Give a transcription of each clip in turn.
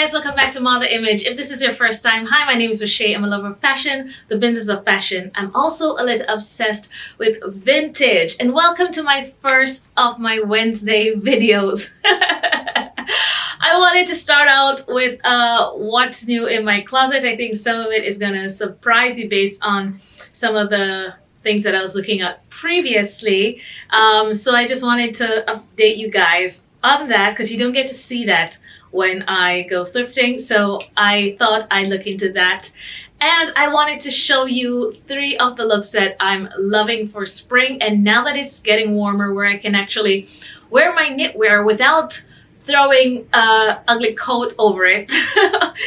guys, welcome back to Model Image. If this is your first time, hi, my name is RUSHAE. I'm a lover of fashion, the business of fashion. I'm also a little obsessed with vintage. And welcome to my first of my Wednesday videos. I wanted to start out with what's new in my closet. I think some of it is gonna surprise you based on some of the things that I was looking at previously. So I just wanted to update you guys on that because you don't get to see that when I go thrifting. So I thought I'd look into that. And I wanted to show you 3 of the looks that I'm loving for spring. And now that it's getting warmer where I can actually wear my knitwear without throwing an ugly coat over it,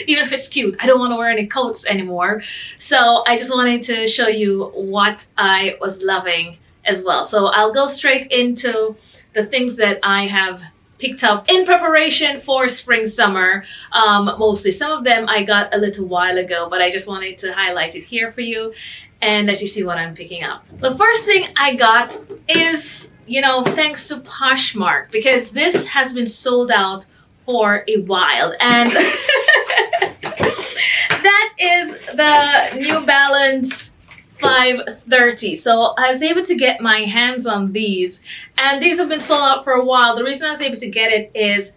even if it's cute. I don't want to wear any coats anymore. So I just wanted to show you what I was loving as well. So I'll go straight into the things that I have picked up in preparation for spring summer. Mostly some of them I got a little while ago, but I just wanted to highlight it here for you and let you see what I'm picking up. The first thing I got is, you know, thanks to Poshmark, because this has been sold out for a while, and that is the New Balance 530. So I was able to get my hands on these, and these have been sold out for a while. The reason I was able to get it is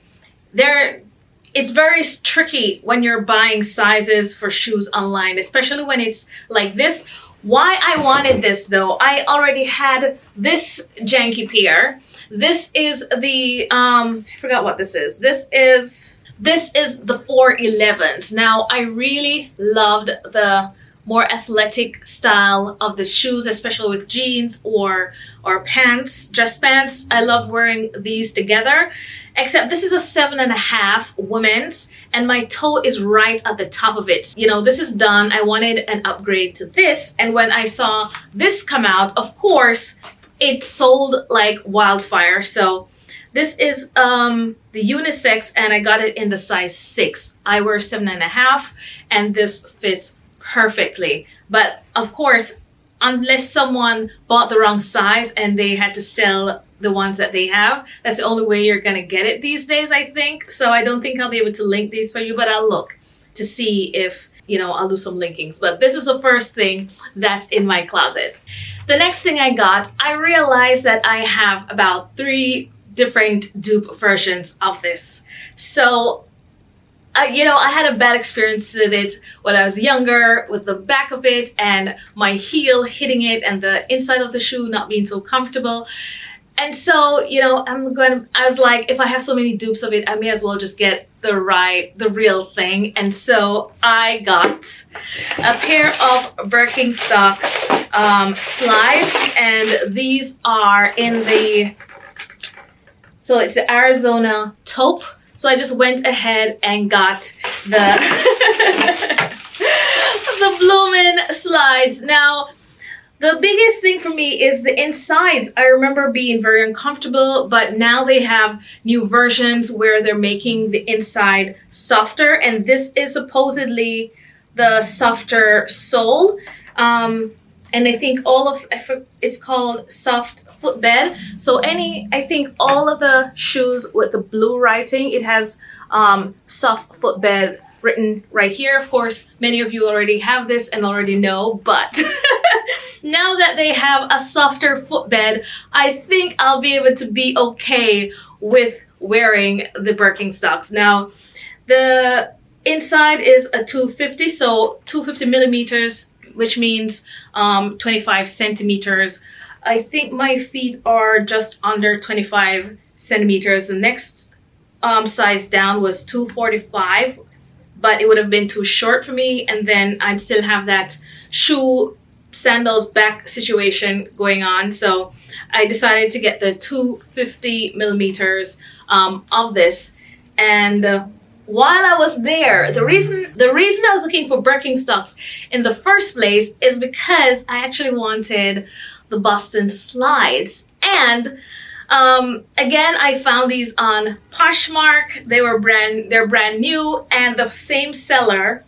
it's very tricky when you're buying sizes for shoes online, especially when it's like this. Why I wanted this though, I already had this janky pair. This is the I forgot what this is. This is the 411s. Now I really loved the more athletic style of the shoes, especially with jeans or pants, dress pants. I love wearing these together, except this is a 7.5 women's, and my toe is right at the top of it. You know, this is done. I wanted an upgrade to this, and when I saw this come out, of course, it sold like wildfire. So this is the unisex, and I got it in the size 6. I wear 7.5, and this fits perfectly. But of course, unless someone bought the wrong size and they had to sell the ones that they have, that's the only way you're gonna get it these days, I think. So I don't think I'll be able to link these for you, but I'll look to see if, you know, I'll do some linkings. But this is the first thing that's in my closet. The next thing I got, I realized that I have about 3 different dupe versions of this. So you know, I had a bad experience with it when I was younger, with the back of it and my heel hitting it and the inside of the shoe not being so comfortable. And so, you know, I was like, if I have so many dupes of it, I may as well just get the real thing. And so I got a pair of Birkenstock slides, and these are in the, so it's the Arizona taupe. So I just went ahead and got the the Bloomin Slides. Now, the biggest thing for me is the insides. I remember being very uncomfortable, but now they have new versions where they're making the inside softer, and this is supposedly the softer sole. And I think it's called soft footbed. So I think all of the shoes with the blue writing, it has soft footbed written right here. Of course, many of you already have this and already know, but now that they have a softer footbed, I think I'll be able to be okay with wearing the Birkenstocks. Now, the inside is a 250, so 250 millimeters, which means 25 centimeters. I think my feet are just under 25 centimeters. The next size down was 245, but it would have been too short for me, and then I'd still have that shoe sandals back situation going on. So I decided to get the 250 millimeters of this. And while I was there, the reason I was looking for Birkenstocks in the first place is because I actually wanted the Boston slides. And again, I found these on Poshmark. They're brand new, and the same seller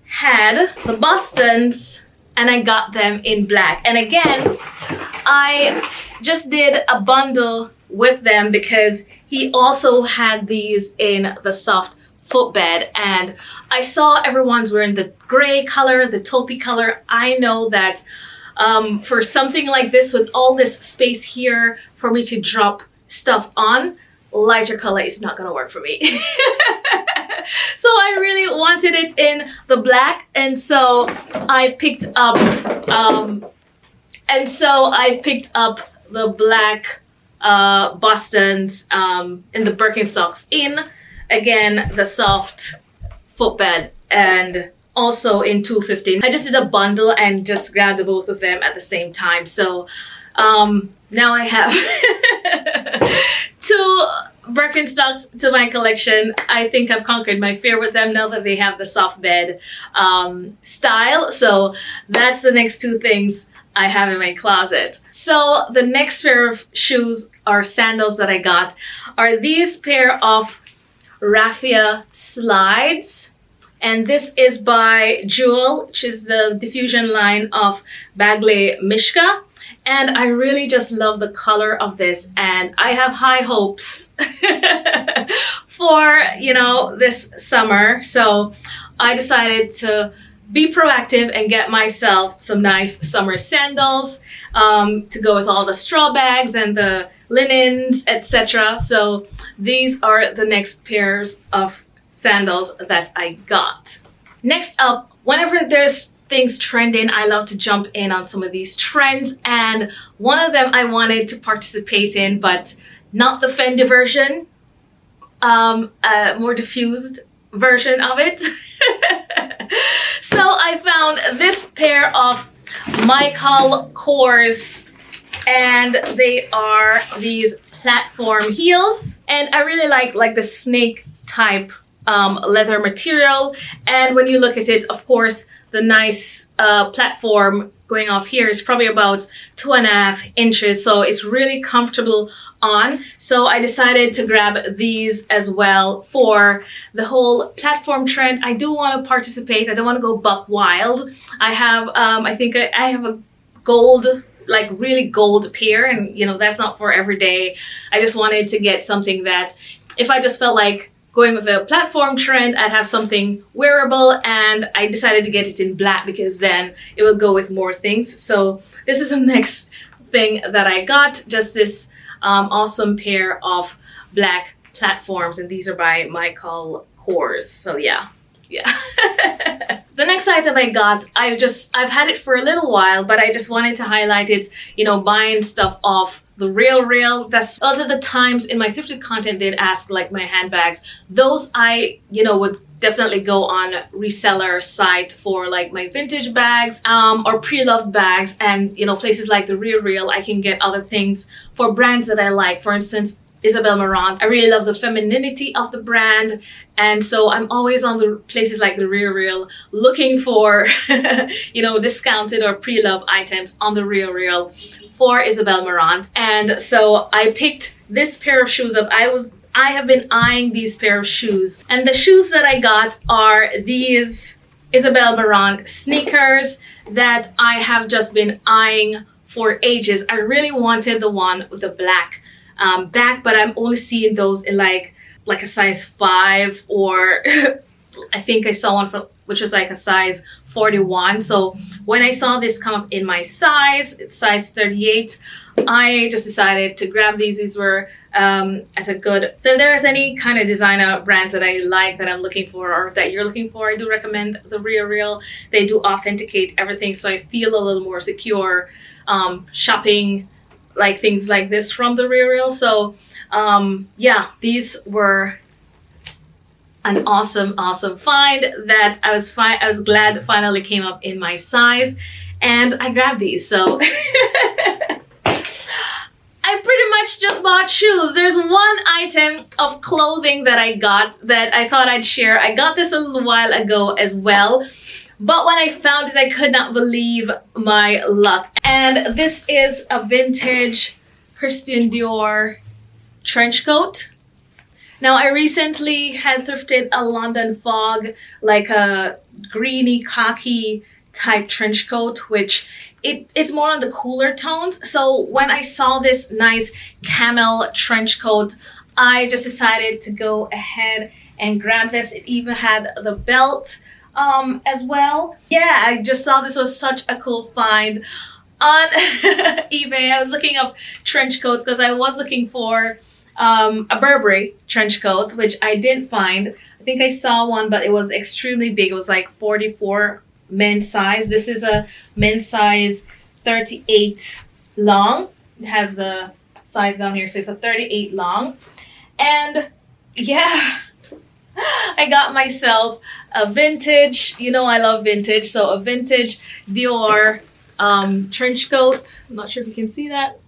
had the Bostons, and I got them in black. And again, I just did a bundle with them because he also had these in the soft footbed, and I saw everyone's wearing the gray color, the taupey color. I know that for something like this with all this space here for me to drop stuff on, lighter color is not gonna work for me. So I really wanted it in the black, and so I picked up the black Bostons in the Birkenstocks in, again, the soft footbed, and also in 215. I just did a bundle and just grabbed the both of them at the same time. So now I have 2 Birkenstocks to my collection. I think I've conquered my fear with them now that they have the soft bed style. So that's the next 2 things I have in my closet. So the next pair of shoes or sandals that I got are these pair of raffia slides. And this is by Jewel, which is the diffusion line of Bagley Mishka. And I really just love the color of this, and I have high hopes for, you know, this summer. So I decided to be proactive and get myself some nice summer sandals to go with all the straw bags and the linens, etc. So these are the next pairs of sandals that I got. Next up, whenever there's things trending, I love to jump in on some of these trends, and one of them I wanted to participate in, but not the Fendi version, a more diffused version of it. So I found this pair of Michael Kors, and they are these platform heels, and I really like the snake type leather material. And when you look at it, of course, the nice platform going off here is probably about 2.5 inches, so it's really comfortable on. So I decided to grab these as well for the whole platform trend. I do want to participate. I don't want to go buck wild. I have I think I have a gold, like really gold pair, and you know, that's not for every day. I just wanted to get something that if I just felt like going with a platform trend, I'd have something wearable, and I decided to get it in black because then it will go with more things. So this is the next thing that I got, just this awesome pair of black platforms, and these are by Michael Kors. So yeah. The next item I got, I've had it for a little while, but I just wanted to highlight it, you know, buying stuff off the real. That's a lot of the times in my thrifted content they'd ask like my handbags. Those I, you know, would definitely go on reseller site for like my vintage bags or pre-loved bags, and you know, places like the Real I can get other things for brands that I like. For instance, Isabelle Barron, I really love the femininity of the brand, and so I'm always on the places like the Real looking for you know, discounted or pre-loved items on the Real for Isabelle Barron. And so I picked this pair of shoes up. I have been eyeing these pair of shoes, and the shoes that I got are these Isabelle Barron sneakers that I have just been eyeing for ages. I really wanted the one with the black back, but I'm only seeing those in like a size 5, or I think I saw one which was like a size 41. So when I saw this come up in my size, it's size 38, I just decided to grab these. These were at a good. So if there's any kind of designer brands that I like, that I'm looking for, or that you're looking for, I do recommend the Real. They do authenticate everything, so I feel a little more secure shopping like things like this from the Real. So yeah, these were an awesome find that I was glad finally came up in my size, and I grabbed these. So I pretty much just bought shoes. There's one item of clothing that I got that I thought I'd share. I got this a little while ago as well, but when I found it, I could not believe my luck. And this is a vintage Christian Dior trench coat. Now, I recently had thrifted a London Fog, like a greeny khaki type trench coat, which it is more on the cooler tones. So when I saw this nice camel trench coat, I just decided to go ahead and grab this. It even had the belt as well. Yeah, I just thought this was such a cool find on eBay. I was looking up trench coats because I was looking for a Burberry trench coat, which I didn't find. I think I saw one, but it was extremely big. It was like 44 men's size. This is a men's size 38 long. It has the size down here, so it's a 38 long. And yeah, I got myself a vintage, you know I love vintage, so a vintage Dior trench coat. I'm not sure if you can see that.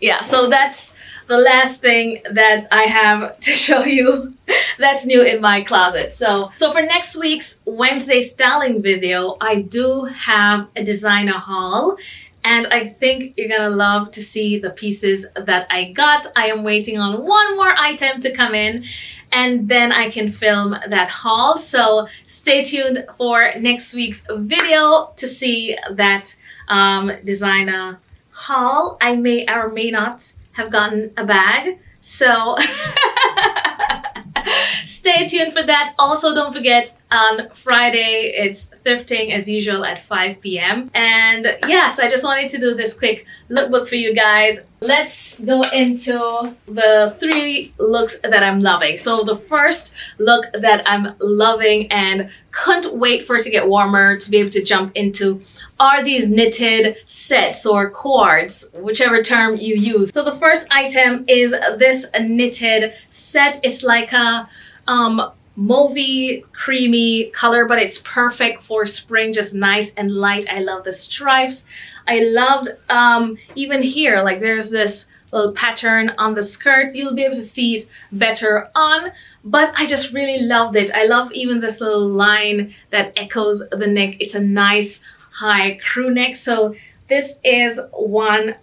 Yeah, so that's the last thing that I have to show you that's new in my closet. So for next week's Wednesday styling video, I do have a designer haul. And I think you're gonna love to see the pieces that I got. I am waiting on one more item to come in, and then I can film that haul. So stay tuned for next week's video to see that designer haul. I may or may not have gotten a bag, so stay tuned for that. Also, don't forget, on Friday it's thrifting as usual at 5 p.m. And yes, I just wanted to do this quick lookbook for you guys. Let's go into the 3 looks that I'm loving. So the first look that I'm loving and couldn't wait for it to get warmer to be able to jump into are these knitted sets or cords, whichever term you use. So the first item is this knitted set. It's like a mauvey creamy color, but it's perfect for spring, just nice and light. I love the stripes. I loved even here, like there's this little pattern on the skirts. You'll be able to see it better on, but I just really loved it. I love even this little line that echoes the neck. It's a nice high crew neck. So this is one,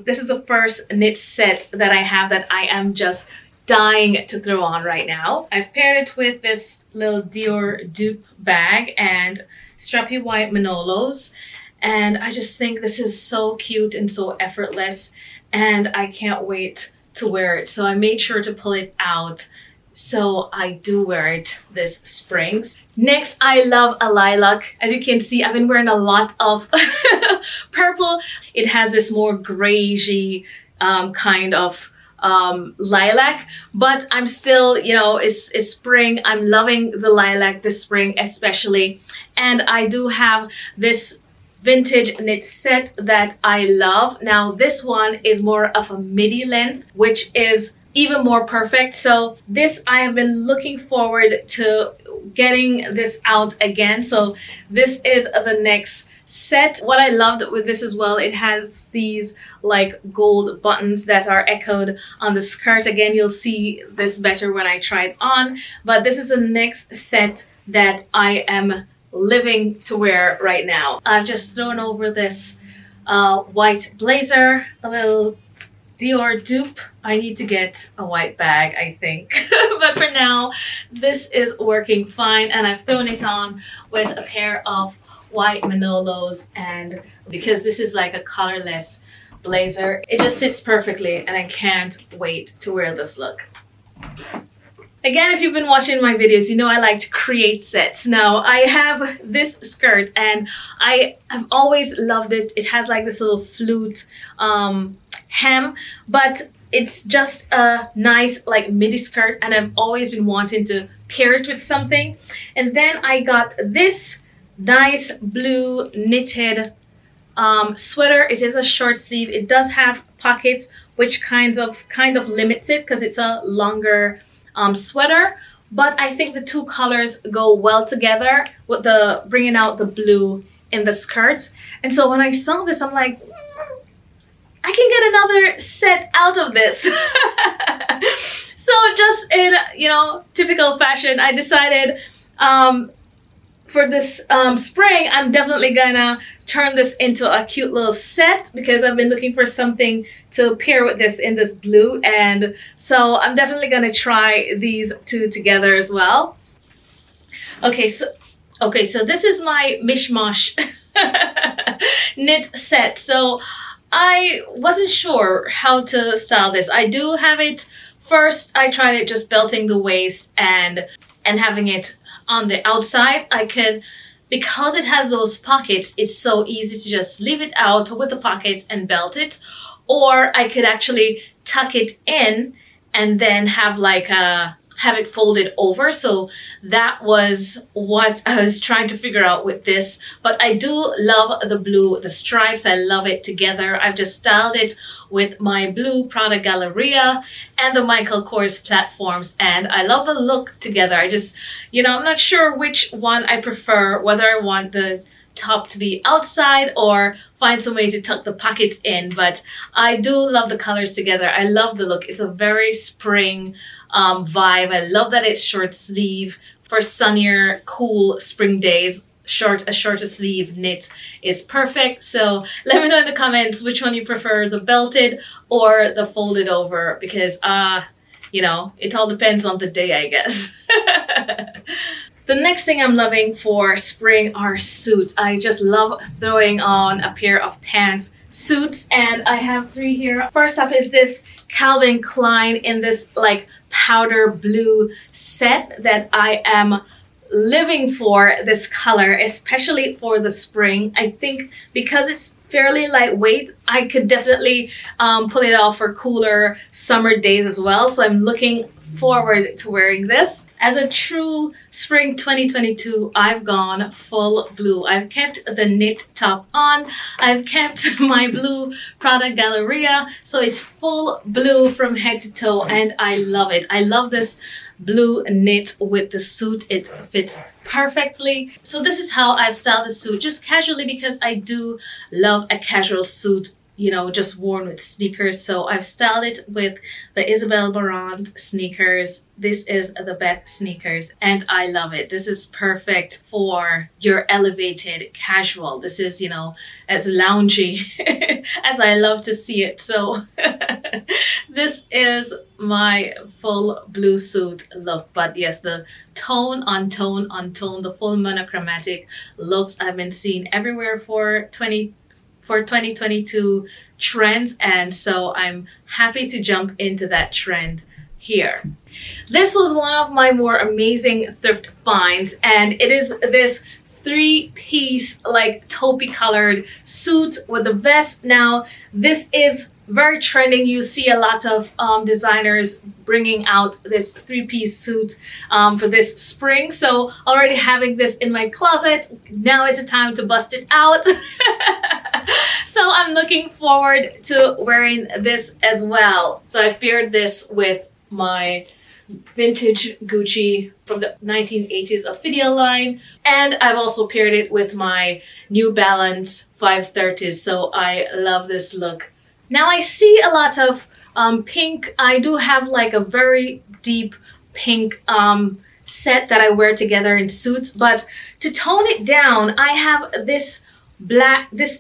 this is the first knit set that I have that I am just dying to throw on right now. I've paired it with this little Dior dupe bag and strappy white Manolos, and I just think this is so cute and so effortless, and I can't wait to wear it. So I made sure to pull it out so I do wear it this spring. Next, I love a lilac. As you can see, I've been wearing a lot of purple. It has this more grayy kind of lilac, but I'm still, you know, it's spring. I'm loving the lilac this spring especially. And I do have this vintage knit set that I love. Now this one is more of a midi length, which is even more perfect. So this, I have been looking forward to getting this out again. So this is the next set. What I loved with this as well, it has these like gold buttons that are echoed on the skirt. Again, you'll see this better when I try it on, but this is the next set that I am living to wear right now. I've just thrown over this white blazer, a little Dior dupe. I need to get a white bag, I think. But for now, this is working fine, and I've thrown it on with a pair of white Manolos, and because this is like a colorless blazer, it just sits perfectly, and I can't wait to wear this look. Again, if you've been watching my videos, you know I like to create sets. Now, I have this skirt, and I have always loved it. It has like this little flute hem, but it's just a nice like midi skirt, and I've always been wanting to pair it with something. And then I got this nice blue knitted sweater. It is a short sleeve. It does have pockets, which kind of limits it because it's a longer sweater, but I think the two colors go well together with the bringing out the blue in the skirts. And so when I saw this, I'm like, I can get another set out of this. So just in, you know, typical fashion, I decided for this spring, I'm definitely gonna turn this into a cute little set because I've been looking for something to pair with this in this blue, and so I'm definitely gonna try these two together as well. Okay, so this is my mishmash knit set. So I wasn't sure how to style this. I do have it First, I tried it just belting the waist and having it on the outside. I could, because it has those pockets, it's so easy to just leave it out with the pockets and belt it. Or I could actually tuck it in and then have like have it folded over. So that was what I was trying to figure out with this. But I do love the blue, the stripes. I love it together. I've just styled it with my blue Prada Galleria and the Michael Kors platforms, and I love the look together. I just, you know, I'm not sure which one I prefer, whether I want the top to be outside or find some way to tuck the pockets in, but I do love the colors together. I love the look. It's a very spring vibe. I love that it's short sleeve for sunnier, cool spring days. A shorter sleeve knit is perfect. So let me know in the comments which one you prefer, the belted or the folded over, because you know, it all depends on the day, I guess. The next thing I'm loving for spring are suits. I just love throwing on a pair of pants suits, and I have 3 here. First up is this Calvin Klein in this like powder blue set that I am living for this color, especially for the spring. I think because it's fairly lightweight, I could definitely pull it off for cooler summer days as well. So I'm looking forward to wearing this. As a true spring 2022, I've gone full blue. I've kept the knit top on. I've kept my blue Prada Galleria. So it's full blue from head to toe, and I love it. I love this blue knit with the suit. It fits perfectly. So this is how I've styled the suit, just casually, because I do love a casual suit, you know, just worn with sneakers. So I've styled it with the Isabelle Barron sneakers. This is the best sneakers, and I love it. This is perfect for your elevated casual. This is, you know, as loungy as I love to see it. So this is my full blue suit look. But yes, the tone on tone on tone, the full monochromatic looks I've been seeing everywhere for 2022 trends, and so I'm happy to jump into that trend here. This was one of my more amazing thrift finds, and it is this 3-piece like taupey colored suit with the vest. Now this is very trending. You see a lot of designers bringing out this 3-piece suit for this spring. So already having this in my closet, now it's a time to bust it out. So I'm looking forward to wearing this as well. So I've paired this with my vintage Gucci from the 1980s Ophidia line, and I've also paired it with my New Balance 530s. So I love this look. Now I see a lot of pink. I do have like a very deep pink set that I wear together in suits, but to tone it down, I have this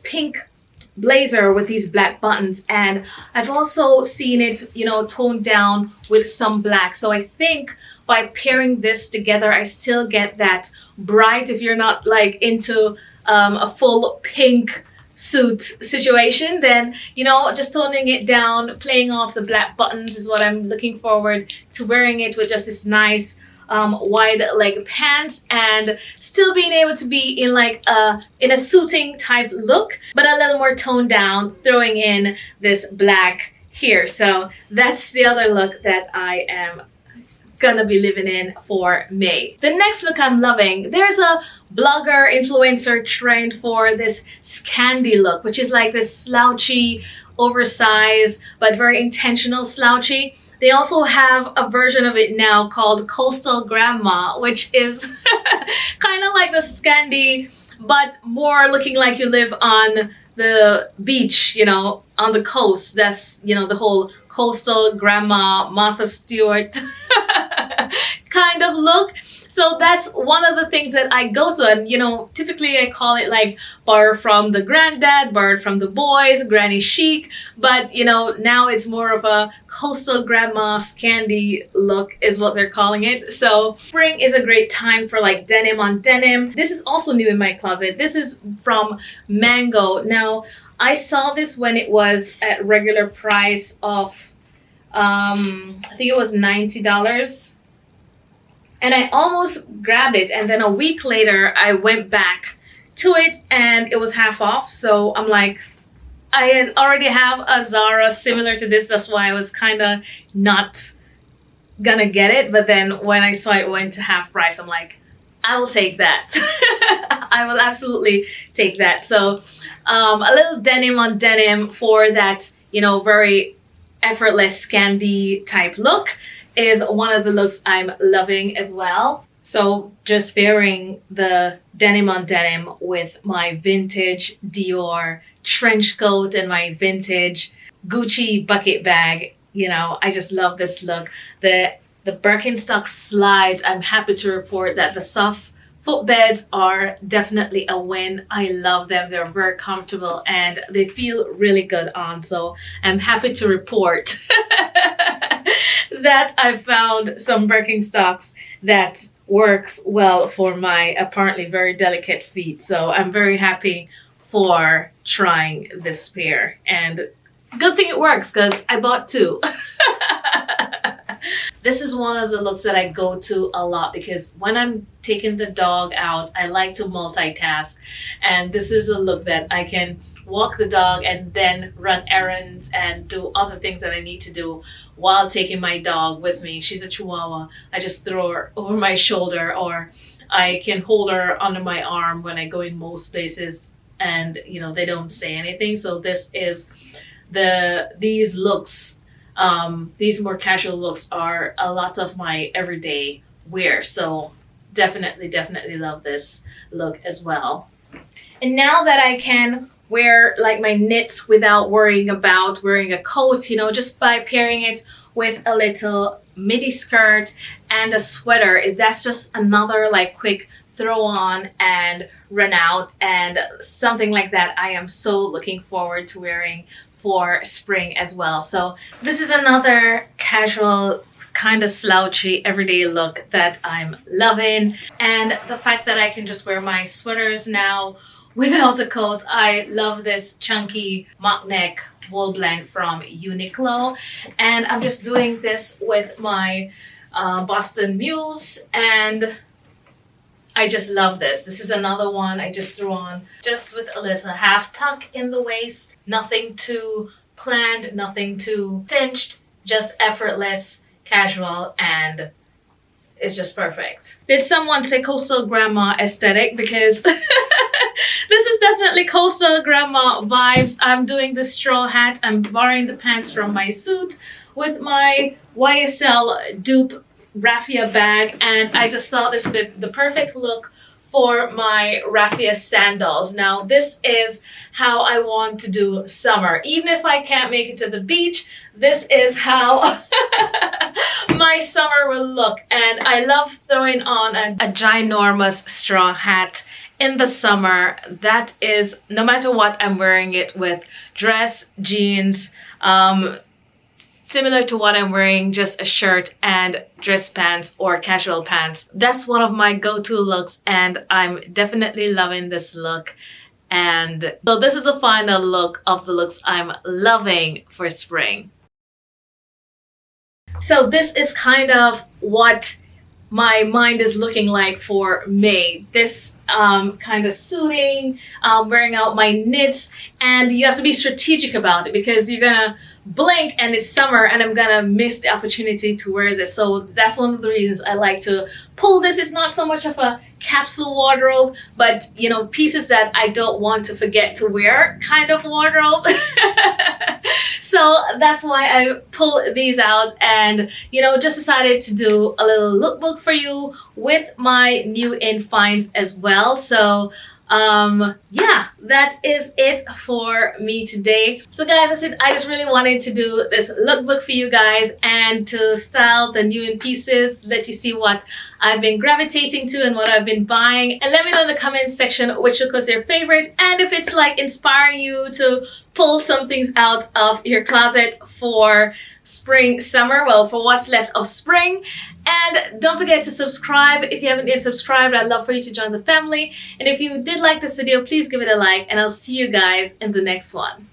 pink blazer with these black buttons, and I've also seen it, you know, toned down with some black. So I think by pairing this together, I still get that bright, if you're not like into a full pink suit situation, then, you know, just toning it down, playing off the black buttons is what I'm looking forward to, wearing it with just this nice wide leg pants, and still being able to be in like in a suiting type look, but a little more toned down, throwing in this black here. So that's the other look that I am gonna be living in for May. The next look I'm loving, there's a blogger influencer trend for this Scandi look, which is like this slouchy, oversized, but very intentional slouchy. They also have a version of it now called Coastal Grandma, which is kind of like the Scandi, but more looking like you live on the beach, you know, on the coast. That's, you know, the whole Coastal Grandma, Martha Stewart kind of look. So that's one of the things that I go to, and, you know, typically I call it like borrow from the granddad, borrowed from the boys, granny chic, but, you know, now it's more of a Coastal Grandma Scandi look is what they're calling it. So spring is a great time for like denim on denim. This is also new in my closet. This is from Mango. Now I saw this when it was at regular price of I think it was $90. And I almost grabbed it, and then a week later I went back to it and it was half off. So I'm like, I had already have a Zara similar to this, that's why I was kind of not gonna get it. But then when I saw it went to half price, I'm like, I'll take that. I will absolutely take that. So a little denim on denim for that, you know, very effortless Scandi type look is one of the looks I'm loving as well. So just pairing the denim on denim with my vintage Dior trench coat and my vintage Gucci bucket bag, you know, I just love this look. The Birkenstock slides, I'm happy to report that the soft footbeds are definitely a win. I love them. They're very comfortable and they feel really good on. So I'm happy to report that I found some Birkenstocks that works well for my apparently very delicate feet. So I'm very happy for trying this pair, and good thing it works because I bought two. This is one of the looks that I go to a lot because when I'm taking the dog out, I like to multitask, and this is a look that I can walk the dog and then run errands and do other things that I need to do while taking my dog with me. She's a Chihuahua. I just throw her over my shoulder, or I can hold her under my arm when I go in most places and, you know, they don't say anything. So this is these looks, these more casual looks are a lot of my everyday wear. So definitely love this look as well. And now that I can wear like my knits without worrying about wearing a coat, you know, just by pairing it with a little midi skirt and a sweater, that's just another like quick throw on and run out, and something like that I am so looking forward to wearing for spring as well. So this is another casual kind of slouchy everyday look that I'm loving, and the fact that I can just wear my sweaters now without a coat. I love this chunky mock neck wool blend from Uniqlo, and I'm just doing this with my Boston Mules, and I just love this. This is another one I just threw on just with a little half tuck in the waist. Nothing too planned, nothing too cinched, just effortless, casual, and it's just perfect. Did someone say coastal grandma aesthetic? Because this is definitely coastal grandma vibes. I'm doing the straw hat. I'm borrowing the pants from my suit with my YSL dupe raffia bag, and I just thought this would be the perfect look for my raffia sandals. Now this is how I want to do summer. Even if I can't make it to the beach, this is how my summer will look. And I love throwing on a ginormous straw hat in the summer. That is, no matter what, I'm wearing it with dress, jeans, similar to what I'm wearing, just a shirt and dress pants or casual pants. That's one of my go-to looks, and I'm definitely loving this look. And so this is the final look of the looks I'm loving for spring. So this is kind of what my mind is looking like for May. This kind of suiting, wearing out my knits, and you have to be strategic about it because you're gonna blink and it's summer and I'm gonna miss the opportunity to wear this. So that's one of the reasons I like to pull this. It's not so much of a capsule wardrobe, but you know, pieces that I don't want to forget to wear kind of wardrobe. So that's why I pull these out, and you know, just decided to do a little lookbook for you with my new in finds as well. So yeah, that is it for me today. So guys, I said I just really wanted to do this lookbook for you guys and to style the new in pieces, let you see what I've been gravitating to and what I've been buying, and let me know in the comments section which look was your favorite, and if it's like inspiring you to pull some things out of your closet for spring, summer, well, for what's left of spring. And don't forget to subscribe if you haven't yet subscribed. I'd love for you to join the family. And if you did like this video, please give it a like, and I'll see you guys in the next one.